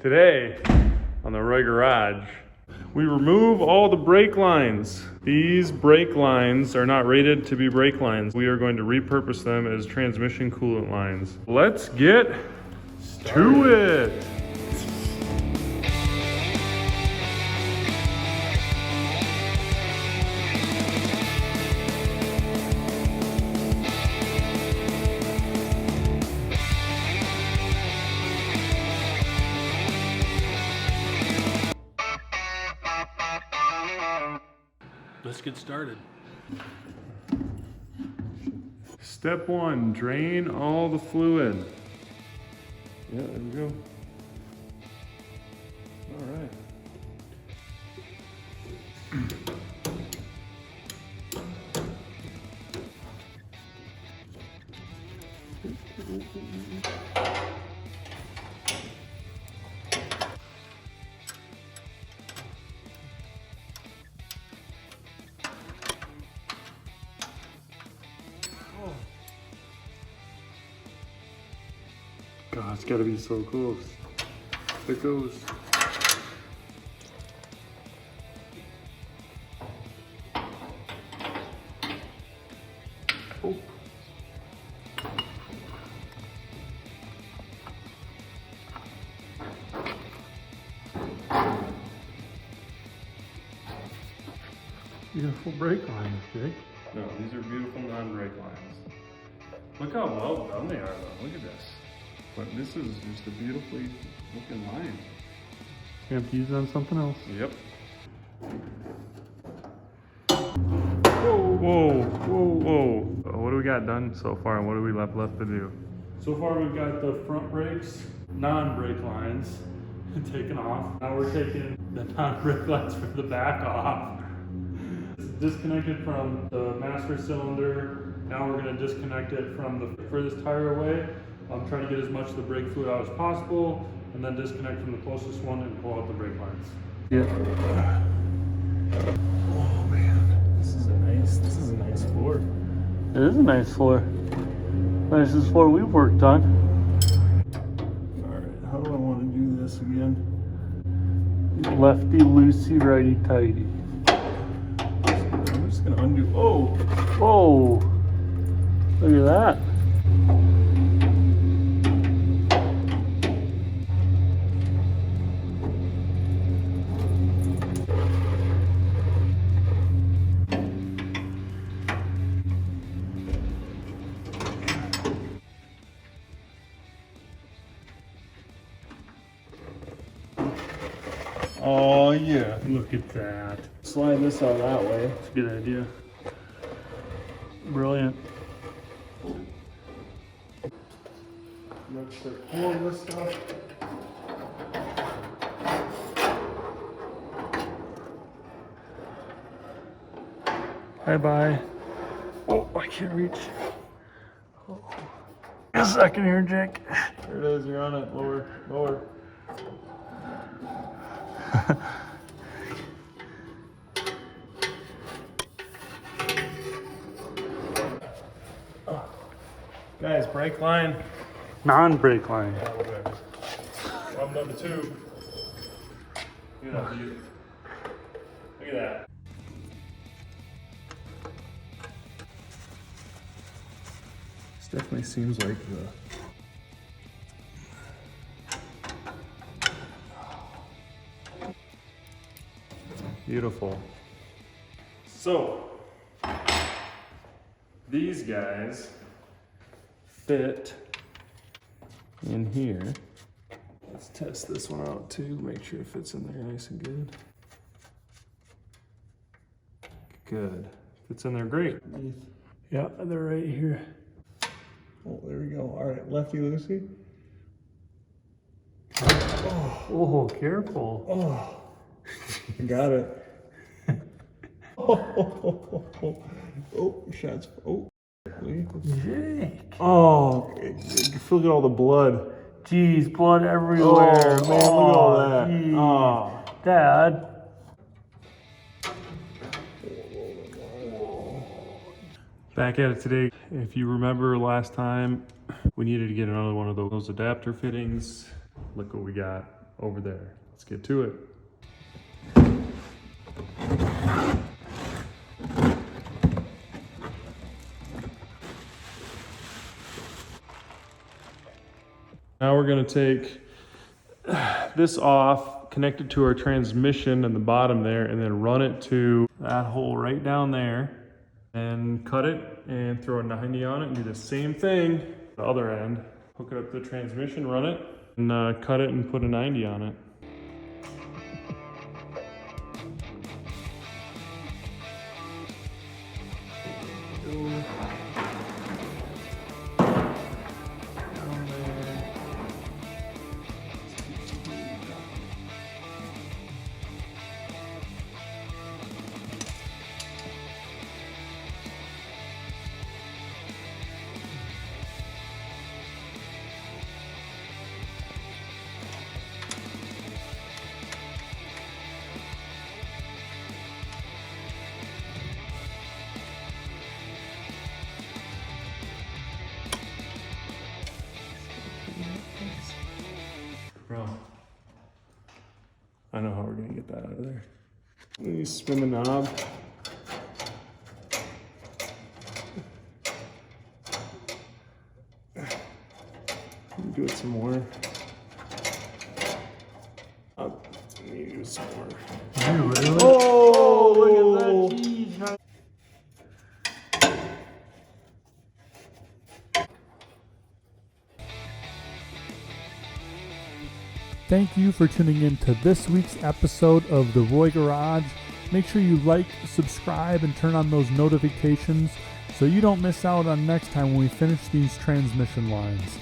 Today on the Roy Garage, we remove all the brake lines. These brake lines are not rated to be brake lines. We are going to repurpose them as transmission coolant lines. Let's get to it. Let's get started. Step one, drain all the fluid. Yeah, there we go. All right. God, it's gotta be so close. It goes. Oh. Beautiful brake lines, Jake. No, these are beautiful non-brake lines. Look how well done they are though. Look at this. But this is just a beautifully looking line. You have to use it on something else. Yep. Whoa, whoa, whoa, whoa. What do we got done so far and what do we left to do? So far we've got the front brakes, non-brake lines, taken off. Now we're taking the non-brake lines from the back off. It's disconnected from the master cylinder. Now we're going to disconnect it from the furthest tire away. I'm trying to get as much of the brake fluid out as possible, and then disconnect from the closest one and pull out the brake lines. Yeah. Oh man, this is a nice floor. It is a nice floor. Nicest floor we've worked on. Alright, how do I want to do this again? Lefty loosey, righty tighty. I'm just gonna undo. Oh! Whoa! Look at that. Oh yeah. Look at that. Slide this out that way. That's a good idea. Brilliant. Let's start pulling this stuff. Bye-bye. Oh, I can't reach. Oh. A second here, Jake. There it is, you're on it. Lower, lower. Guys, brake line. Non-brake line. Oh, whatever. I'm number two. Look at that view. Look at that. This definitely seems like the beautiful. So these guys fit in here. Let's test this one out too, make sure it fits in there nice and good. Good. Fits in there great. Yeah, they're right here. Oh, there we go. All right, lefty loosey. Oh, careful. Oh, got it. Oh, shots. Oh, Jake. oh, look at all the blood. Jeez, blood everywhere, man. Look at all that. Geez. Oh. Dad. Back at it today. If you remember last time, we needed to get another one of those adapter fittings. Look what we got. over there. Let's get to it. Now we're going to take this off, connect it to our transmission in the bottom there, and then run it to that hole right down there, and cut it and throw a 90 on it and do the same thing the other end. Hook it up to the transmission, run it, and cut it and put a 90 on it. Bro, I know how we're gonna get that out of there. You spin the knob. Do it some more. Up. You do some more. Really? Oh, look at that cheese. Thank you for tuning in to this week's episode of The Roy Garage. Make sure you like, subscribe, and turn on those notifications so you don't miss out on next time when we finish these transmission lines.